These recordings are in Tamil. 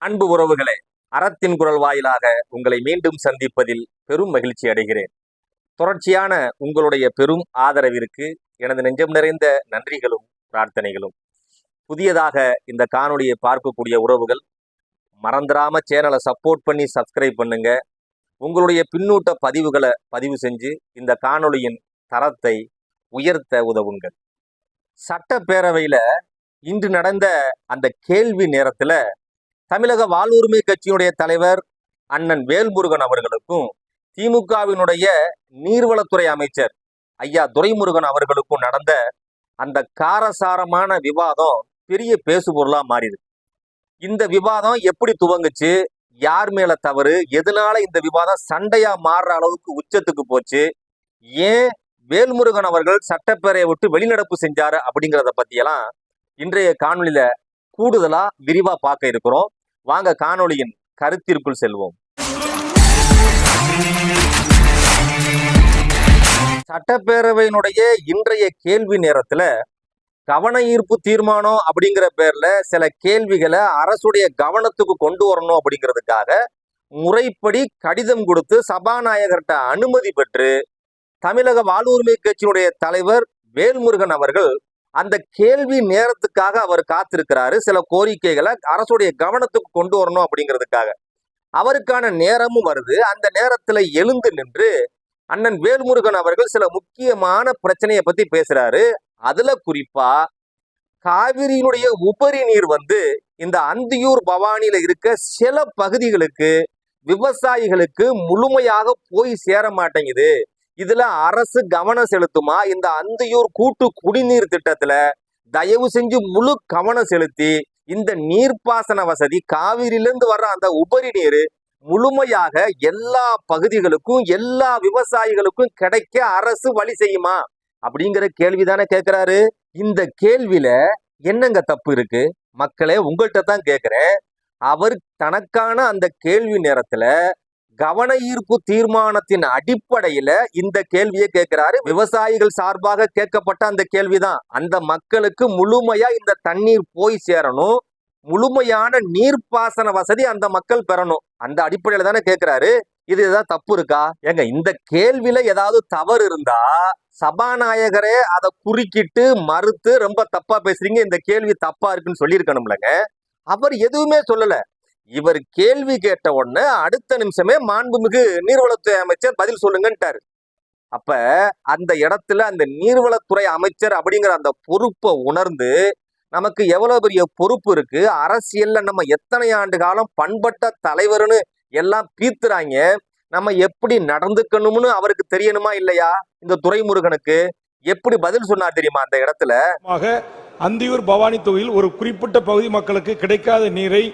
அன்பு உறவுகளே, அறத்தின் குரல் வாயிலாக உங்களை மீண்டும் சந்திப்பதில் பெரும் மகிழ்ச்சி அடைகிறேன். தொடர்ச்சியான உங்களுடைய பெரும் ஆதரவிற்கு எனது நெஞ்சம் நிறைந்த நன்றிகளும் பிரார்த்தனைகளும். புதியதாக இந்த காணொலியை பார்க்கக்கூடிய உறவுகள் மறந்துடாம சேனலை சப்போர்ட் பண்ணி சப்ஸ்கிரைப் பண்ணுங்க. உங்களுடைய பின்னூட்ட பதிவுகளை பதிவு செஞ்சு இந்த காணொலியின் தரத்தை உயர்த்த உதவுங்கள். சட்டப்பேரவையில இன்று நடந்த அந்த கேள்வி நேரத்துல தமிழக வாழ்வுரிமை கட்சியினுடைய தலைவர் அண்ணன் வேல்முருகன் அவர்களுக்கும் திமுகவினுடைய நீர்வளத்துறை அமைச்சர் ஐயா துரைமுருகன் அவர்களுக்கும் நடந்த அந்த காரசாரமான விவாதம் பெரிய பேசுபொருளா மாறிது. இந்த விவாதம் எப்படி துவங்குச்சு, யார் மேல தவறு, எதனால இந்த விவாதம் சண்டையா மாறுற அளவுக்கு உச்சத்துக்கு போச்சு, ஏன் வேல்முருகன் அவர்கள் சட்டப்பேரவையை விட்டு வெளிநடப்பு செஞ்சாரு அப்படிங்கிறத பத்தியெல்லாம் இன்றைய காணொலியில கூடுதலா விரிவா பார்க்க இருக்கிறோம். வாங்க காணொலியின் கருத்திற்குள் செல்வோம். சட்டப்பேரவையினுடைய இன்றைய கேள்வி நேரத்துல கவன ஈர்ப்பு தீர்மானம் அப்படிங்கிற பேர்ல சில கேள்விகளை அரசுடைய கவனத்துக்கு கொண்டு வரணும் அப்படிங்கிறதுக்காக முறைப்படி கடிதம் கொடுத்து சபாநாயகர்கிட்ட அனுமதி பெற்று தமிழக வாழ்வுரிமை கட்சியினுடைய தலைவர் வேல்முருகன் அவர்கள் அந்த கேள்வி நேரத்துக்காக அவர் காத்திருக்கிறாரு. சில கோரிக்கைகளை அரசுடைய கவனத்துக்கு கொண்டு வரணும் அப்படிங்கிறதுக்காக அவருக்கான நேரமும் வருது. அந்த நேரத்துல எழுந்து நின்று அண்ணன் வேல்முருகன் அவர்கள் சில முக்கியமான பிரச்சனையை பத்தி பேசுறாரு. அதுல குறிப்பா காவிரியினுடைய உபரி நீர் இந்த அந்தியூர் பவானியில இருக்க சில பகுதிகளுக்கு விவசாயிகளுக்கு முழுமையாக போய் சேர மாட்டேங்குது. இதுல அரசு கவனம் செலுத்துமா, இந்த அந்தியூர் கூட்டு குடிநீர் திட்டத்துல தயவு செஞ்சு முழு கவனம் செலுத்தி இந்த நீர்ப்பாசன வசதி காவிரியிலிருந்து வர்ற அந்த உபரி நீர் முழுமையாக எல்லா பகுதிகளுக்கும் எல்லா விவசாயிகளுக்கும் கிடைக்க அரசு வழி செய்யுமா அப்படிங்கிற கேள்விதானே கேட்கிறாரு. இந்த கேள்வியில என்னங்க தப்பு இருக்கு மக்களே, உங்கள்கிட்ட தான் கேட்கிறேன். அவர் தனக்கான அந்த கேள்வி நேரத்துல கவன ஈர்ப்பு தீர்மானத்தின் அடிப்படையில இந்த கேள்வியை கேட்கிறாரு. விவசாயிகள் சார்பாக கேட்கப்பட்ட அந்த கேள்விதான். அந்த மக்களுக்கு முழுமையா இந்த தண்ணீர் போய் சேரணும், முழுமையான நீர்ப்பாசன வசதி அந்த மக்கள் பெறணும், அந்த அடிப்படையில தானே கேட்கிறாரு. இது ஏதாவது தப்பு இருக்கா? ஏங்க, இந்த கேள்வியில ஏதாவது தவறு இருந்தா சபாநாயகரே அதை குறுக்கிட்டு மறுத்து ரொம்ப தப்பா பேசுறீங்க, இந்த கேள்வி தப்பா இருக்குன்னு சொல்லியிருக்கணும்லங்க. அவர் எதுவுமே சொல்லல. இவர் கேள்வி கேட்ட உடனே அடுத்த நிமிஷமே மாண்புமிகு நீர்வளத்துறை அமைச்சர் பதில் சொல்லுங்கன்ட்டாரு. அப்ப அந்த இடத்துல அந்த நீர்வளத்துறை அமைச்சர் அப்படிங்கிற அந்த பொறுப்பை உணர்ந்து நமக்கு எவ்வளவு பெரிய பொறுப்பு இருக்கு, அரசியல்ல நம்ம எத்தனை ஆண்டு காலம் பண்பட்ட தலைவர்னு எல்லாம் பீத்துறாங்க, நம்ம எப்படி நடந்துக்கணும்னு அவருக்கு தெரியணுமா இல்லையா? இந்த துரைமுருகனுக்கு எப்படி பதில் சொன்னார் தெரியுமா? அந்த இடத்துல அந்தியூர் பவானி தொகுதியில் ஒரு குறிப்பிட்ட பகுதி மக்களுக்கு கிடைக்காத நீரை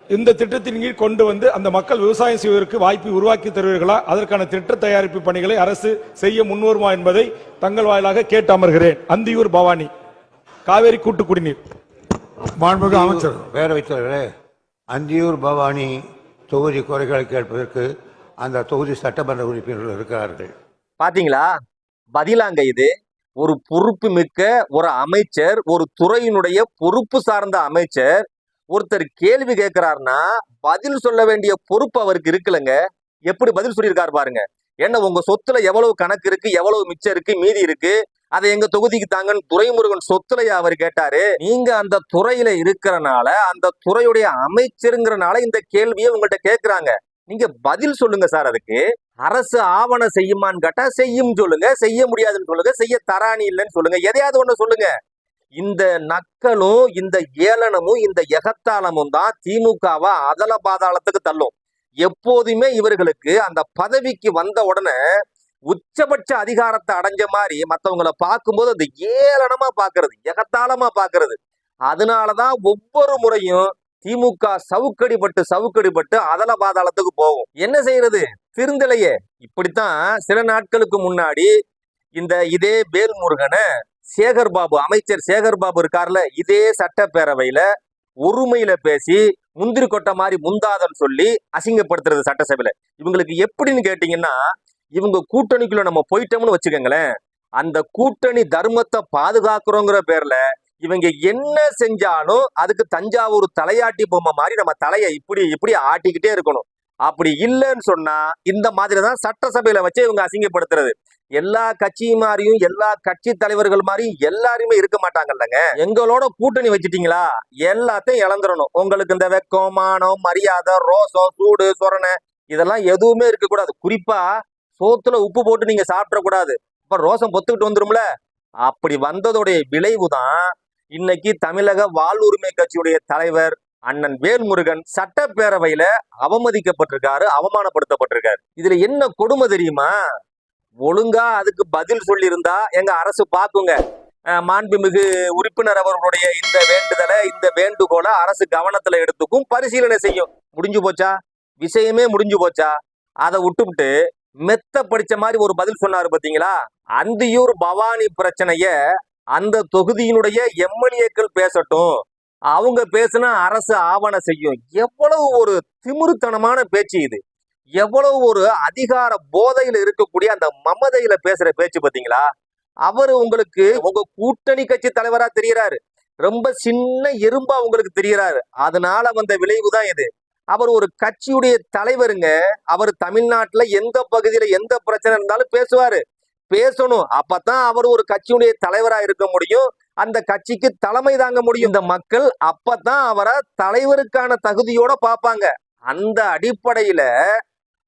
இந்த திட்டத்தின் கீழ் கொண்டு அந்த மக்கள் விவசாயம் செய்வதற்கு வாய்ப்பை உருவாக்கி தருவீர்களா, அதற்கான திட்ட தயாரிப்பு பணிகளை அரசு செய்ய முன்வருமா என்பதை தங்கள் வாயிலாக கேட்டு அமர்கிறேன். அந்தியூர் பவானி காவேரி கூட்டு குடிநீர். மாண்புமிகு அமைச்சர் பேரவைத் தலைவரே, அந்தியூர் பவானி தொகுதி குறைகளை கேட்பதற்கு அந்த தொகுதி சட்டமன்ற உறுப்பினர்கள் இருக்கிறார்கள். பாத்தீங்களா பதிலாங்க? இது ஒரு பொறுப்பு மிக்க ஒரு அமைச்சர், ஒரு துறையினுடைய பொறுப்பு சார்ந்த அமைச்சர் ஒருத்தர் கேள்வி கேட்கிறாருன்னா பதில் சொல்ல வேண்டிய பொறுப்பு அவருக்கு இருக்குல்லங்க. எப்படி பதில் சொல்லியிருக்காரு பாருங்க. என்ன உங்க சொத்துல எவ்வளவு கணக்கு இருக்கு, எவ்வளவு மிச்சம் இருக்கு, மீதி இருக்கு, அதை எங்க தொகுதிக்கு தாங்கன்னு துரைமுருகன் சொத்துலையா அவர் கேட்டாரு. நீங்க அந்த துறையில இருக்கிறனால, அந்த துறையுடைய அமைச்சருங்கிறனால இந்த கேள்வியை உங்கள்கிட்ட கேட்கிறாங்க. நீங்க பதில் சொல்லுங்க சார். அதுக்கு அரசு ஆவணம் செய்யுமான்னு கேட்டா செய்யும் சொல்லுங்க, செய்ய முடியாதுன்னு சொல்லுங்க, செய்ய தராணி இல்லைன்னு சொல்லுங்க, எதையாவது ஒண்ணு சொல்லுங்க. இந்த நக்கலும் இந்த ஏளனமும் இந்த எகத்தாளமும் தான் திமுகவை அதல பாதாளத்துக்கு தள்ளும். எப்போதுமே இவர்களுக்கு அந்த பதவிக்கு வந்த உடனே உச்சபட்ச அதிகாரத்தை அடைஞ்ச மாதிரி மற்றவங்களை பார்க்கும்போது அந்த ஏளனமா பாக்குறது, எகத்தாளமா பாக்குறது. அதனாலதான் ஒவ்வொரு முறையும் திமுக சவுக்கடிப்பட்டு அதல பாதாளத்துக்கு போகும். என்ன செய்யறது, திருந்தலையே. இப்படித்தான் சில நாட்களுக்கு முன்னாடி இதே வேல்முருகனை சேகர்பாபு, அமைச்சர் சேகர்பாபு இருக்கார்ல, இதே சட்டப்பேரவையில ஒருமையில பேசி முந்திரி கொட்ட மாதிரி முந்தாதன்னு சொல்லி அசிங்கப்படுத்துறது சட்டசபையில. இவங்களுக்கு எப்படின்னு கேட்டீங்கன்னா, இவங்க கூட்டணிக்குள்ள நம்ம போயிட்டோம்னு வச்சுக்கோங்களேன், அந்த கூட்டணி தர்மத்தை பாதுகாக்கிறோங்கிற பேர்ல இவங்க என்ன செஞ்சாலும் அதுக்கு தஞ்சாவூர் தலையாட்டி பொம்மை மாதிரி நம்ம தலையை இப்படி இப்படி ஆட்டிக்கிட்டே இருக்கணும். அப்படி இல்லைன்னு சொன்னா இந்த மாதிரிதான் சட்டசபையில வச்சு இவங்க அசிங்கப்படுத்துறது. எல்லா கட்சியும் மாதிரியும் எல்லா கட்சி தலைவர்கள் மாதிரியும் எல்லாருமே இருக்க மாட்டாங்கல்லங்க. எங்களோட கூட்டணி வச்சுட்டீங்களா எல்லாத்தையும் இழந்துடணும். உங்களுக்கு இந்த வெக்கம், மானம், மரியாதை, ரோசம், சூடு, சொரணை இதெல்லாம் எதுவுமே இருக்கக்கூடாது. குறிப்பா சோத்துல உப்பு போட்டு நீங்க சாப்பிடக்கூடாது. இப்ப ரோசம் பொத்துக்கிட்டு வந்துரும்ல. அப்படி வந்ததுடைய விளைவுதான் இன்னைக்கு தமிழக வாழ்வுரிமை கட்சியுடைய தலைவர் அண்ணன் வேல்முருகன் சட்டப்பேரவையில அவமதிக்கப்பட்டிருக்காரு, அவமானப்படுத்தப்பட்டிருக்காரு. இதுல என்ன கொடுமை தெரியுமா? ஒழுங்கா அதுக்கு பதில் சொல்லி இருந்தா எங்க அரசு பாக்குங்க. மாண்புமிகு உறுப்பினர் அவர்களுடைய இந்த வேண்டுதலை, இந்த வேண்டுகோளை அரசு கவனத்துல எடுத்துக்கும், பரிசீலனை செய்யும். முடிஞ்சு போச்சா? விஷயமே முடிஞ்சு போச்சா? அதை விட்டுவிட்டு மெத்த படிச்ச மாதிரி ஒரு பதில் சொன்னாரு பாத்தீங்களா? அந்தியூர் பவானி பிரச்சனைய அந்த தொகுதியினுடைய எம்எல்ஏக்கள் பேசட்டும், அவங்க பேசுனா அரசு ஆவண செய்யும். எவ்வளவு ஒரு திமிருத்தனமான பேச்சு இது! எவ்வளவு ஒரு அதிகார போதையில இருக்கக்கூடிய அந்த மமதையில பேசுற பேச்சு பாத்தீங்களா? அவரு உங்களுக்கு உங்க கூட்டணி கட்சி தலைவரா தெரியறாரு, ரொம்ப சின்ன எறும்பா உங்களுக்கு தெரியறாரு. அதனால வந்த விளைவுதான் இது. அவர் ஒரு கட்சியுடைய தலைவருங்க. அவர் தமிழ்நாட்டுல எந்த பகுதியில எந்த பிரச்சனை இருந்தாலும் பேசுவாரு, பேசணும். அப்பதான் அவர் ஒரு கட்சியுடைய தலைவரா இருக்க முடியும், அந்த கட்சிக்கு தலைமை தாங்க முடியும். இந்த மக்கள் அப்பதான் அவரை தலைவருக்கான தகுதியோட பார்ப்பாங்க. அந்த அடிப்படையில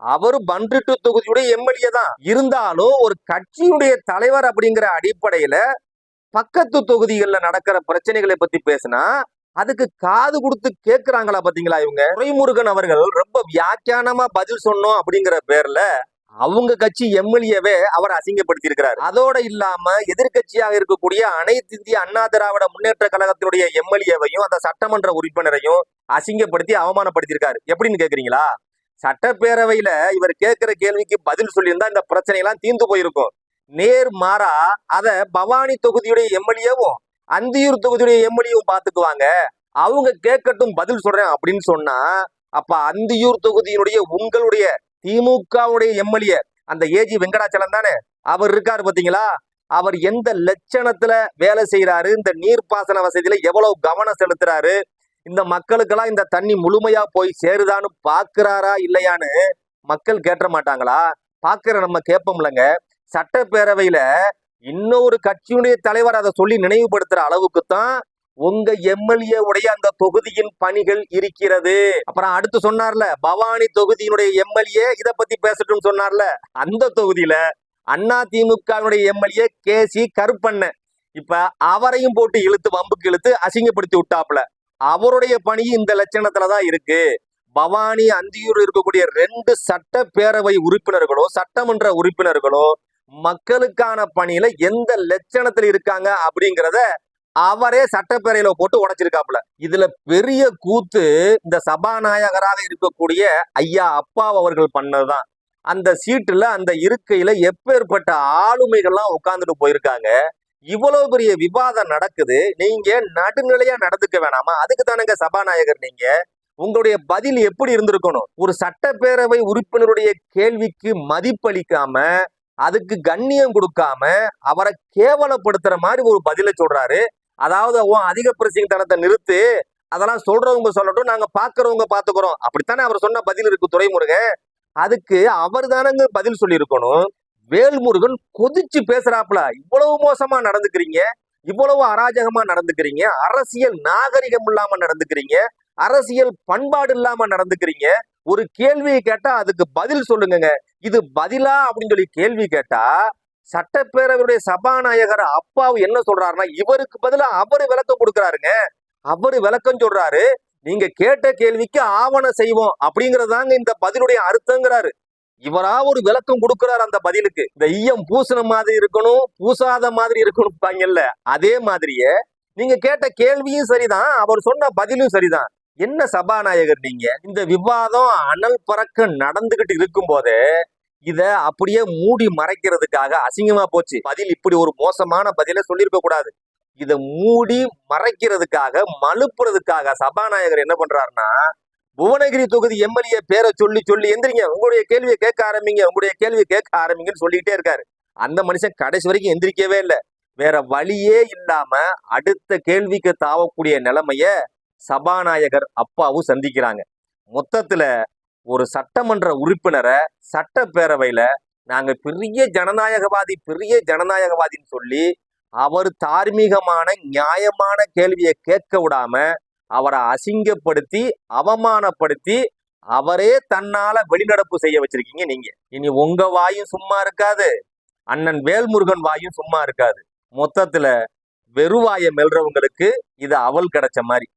அவரு பன்ருட்டு தொகுதியுடைய எம்எல்ஏ தான் இருந்தாலும் ஒரு கட்சியுடைய தலைவர் அப்படிங்கிற அடிப்படையில பக்கத்து தொகுதிகள்ல நடக்கிற பிரச்சனைகளை பத்தி பேசினா அதுக்கு காது கொடுத்து கேட்கிறாங்களா பாத்தீங்களா? இவங்க துரைமுருகன் அவர்கள் ரொம்ப வியாக்கியானமா பதில் சொன்னோம் அப்படிங்கிற பேர்ல அவங்க கட்சி எம்எல்ஏவே அவர் அசிங்கப்படுத்தி இருக்கிறார். அதோட இல்லாம எதிர்கட்சியாக இருக்கக்கூடிய அனைத்து இந்திய அண்ணா திராவிட முன்னேற்ற கழகத்தினுடைய எம்எல்ஏவையும் அந்த சட்டமன்ற உறுப்பினரையும் அசிங்கப்படுத்தி அவமானப்படுத்தியிருக்காரு. எப்படின்னு கேக்குறீங்களா? சட்டப்பேரவையில இவர் கேட்கிற கேள்விக்கு பதில் சொல்லியிருந்தா இந்த பிரச்சனை எல்லாம் தீர்ந்து போயிருக்கும். நேர் மாறா அத பவானி தொகுதியுடைய எம்எல்ஏவும் அந்தியூர் தொகுதியுடைய எம்எல்ஏவும் பாத்துக்குவாங்க, அவங்க கேட்கட்டும் பதில் சொல்றேன் அப்படின்னு சொன்னா, அப்ப அந்தியூர் தொகுதியினுடைய உங்களுடைய திமுகவுடைய எம்எல்ஏ அந்த ஏஜி வெங்கடாச்சலம் தானே அவர் இருக்காரு பாத்தீங்களா? அவர் எந்த லட்சணத்துல வேலை செய்யறாரு, இந்த நீர்ப்பாசன வசதியில எவ்வளவு கவனம் செலுத்துறாரு, இந்த மக்களுக்கெல்லாம் இந்த தண்ணி முழுமையா போய் சேருதான்னு பாக்குறாரா இல்லையான்னு மக்கள் கேட்ட மாட்டாங்களா? பாக்குற நம்ம கேட்போம்லங்க. சட்டப்பேரவையில இன்னொரு கட்சியுடைய தலைவர் அதை சொல்லி நினைவுபடுத்துற அளவுக்கு தான் உங்க எம்எல்ஏ உடைய அந்த தொகுதியின் பணிகள் இருக்கிறது. அப்புறம் அடுத்து சொன்னார்ல, பவானி தொகுதியினுடைய எம்எல்ஏ இத பத்தி பேசட்டும் சொன்னார்ல, அந்த தொகுதியில அண்ணா திமுகவுடைய எம்எல்ஏ கேசி கருப்பண்ணன் இப்ப அவரையும் போட்டு இழுத்து வம்புக்கு இழுத்து அசிங்கப்படுத்தி விட்டாப்ல. அவருடைய பணி இந்த லட்சணத்துலதான் இருக்கு. பவானி அந்தியூர் இருக்கக்கூடிய 2 சட்டப்பேரவை உறுப்பினர்களோ சட்டமன்ற உறுப்பினர்களோ மக்களுக்கான பணியில எந்த லட்சணத்துல இருக்காங்க அப்படிங்கிறத அவரே சட்டப்பேரவையில போட்டு உடைச்சிருக்காப்புல. இதுல பெரிய கூத்து இந்த சபாநாயகராக இருக்கக்கூடிய ஐயா அப்பாவு அவர்கள் பண்ணதுதான். அந்த சீட்டுல அந்த இருக்கையில எப்பேற்பட்ட ஆளுமைகள்லாம் உட்கார்ந்துட்டு போயிருக்காங்க. இவ்வளவு பெரிய விவாதம் நடக்குது, நீங்க நடுநிலையா நடந்துக்க வேணாமா? அதுக்கு தானங்க சபாநாயகர் நீங்க. உங்களுடைய பதில் எப்படி இருந்திருக்கணும்? ஒரு சட்டப்பேரவை உறுப்பினருடைய கேள்விக்கு மதிப்பளிக்காம அதுக்கு கண்ணியம் கொடுக்காம அவரை கேவலப்படுத்துற மாதிரி ஒரு பதிலை சொல்றாரு. அதாவது அதிக பிரசிங் தனத்தை நிறுத்து, அதெல்லாம் சொல்றவங்க சொல்லட்டும், நாங்க பாக்குறவங்க பாத்துக்கிறோம். அப்படித்தானே அவர் சொன்ன பதில் இருக்கு துரைமுருகன். அதுக்கு அவர் தானங்க பதில் சொல்லி இருக்கணும். வேல்முருகன் கொதிச்சு பேசுறாப்புல, இவ்வளவு மோசமா நடந்துக்கிறீங்க, இவ்வளவு அராஜகமா நடந்துக்கிறீங்க, அரசியல் நாகரிகம் இல்லாம நடந்துக்கிறீங்க, அரசியல் பண்பாடு இல்லாம நடந்துக்கிறீங்க. ஒரு கேள்வியை கேட்டா அதுக்கு பதில் சொல்லுங்க. இது பதிலா அப்படின்னு சொல்லி கேள்வி கேட்டா சட்டப்பேரவையுடைய சபாநாயகர் அப்பாவு என்ன சொல்றாருன்னா, இவருக்கு பதிலா அவரு விளக்கம் கொடுக்கிறாருங்க. அவரு விளக்கம் சொல்றாரு, நீங்க கேட்ட கேள்விக்கு ஆவணம் செய்வோம் அப்படிங்கறதாங்க இந்த பதிலுடைய அர்த்தங்கிறாரு. இவரா ஒரு விளக்கம் கொடுக்கிறாரு அந்த பதிலுக்கு. இந்த ஈயம் பூசின மாதிரி இருக்கணும், பூசாத மாதிரி இருக்கணும் பாங்கல்ல, அதே மாதிரியே நீங்க கேட்ட கேள்வியும் சரிதான், அவர் சொன்ன பதிலும் சரிதான். என்ன சபாநாயகர் நீங்க? இந்த விவாதம் அனல் பறக்க நடந்துகிட்டு இருக்கும் போதே இத அப்படியே மூடி மறைக்கிறதுக்காக அசிங்கமா போச்சு. பதில் இப்படி ஒரு மோசமான பதில சொல்லியிருக்க கூடாது. இத மூடி மறைக்கிறதுக்காக மழுப்புறதுக்காக சபாநாயகர் என்ன பண்றாருன்னா, புவனகிரி தொகுதி எம்எல்ஏ பேரை சொல்லி சொல்லி எந்திரிங்க, உங்களுடைய கேள்வியை கேட்க ஆரம்பிங்க, உங்களுடைய கேள்வியை கேட்க ஆரம்பிங்கன்னு சொல்லிக்கிட்டே இருக்காரு. அந்த மனுஷன் கடைசி வரைக்கும் எந்திரிக்கவே இல்லை. வேற வழியே இல்லாம அடுத்த கேள்விக்கு தாவக்கூடிய நிலைமைய சபாநாயகர் அப்பாவும் சந்திக்கிறாங்க. மொத்தத்துல ஒரு சட்டமன்ற உறுப்பினரை சட்டப்பேரவையில நாங்க பெரிய ஜனநாயகவாதின்னு சொல்லி அவர் தார்மீகமான நியாயமான கேள்வியை கேட்க விடாம அவரை அசிங்கப்படுத்தி அவமானப்படுத்தி அவரே தன்னால வெளிநடப்பு செய்ய வச்சிருக்கீங்க நீங்க. இனி உங்க வாயும் சும்மா இருக்காது, அண்ணன் வேல்முருகன் வாயும் சும்மா இருக்காது. மொத்தத்துல வெறுவாய மெல்றவங்களுக்கு இது அவல் கிடைச்ச மாதிரி.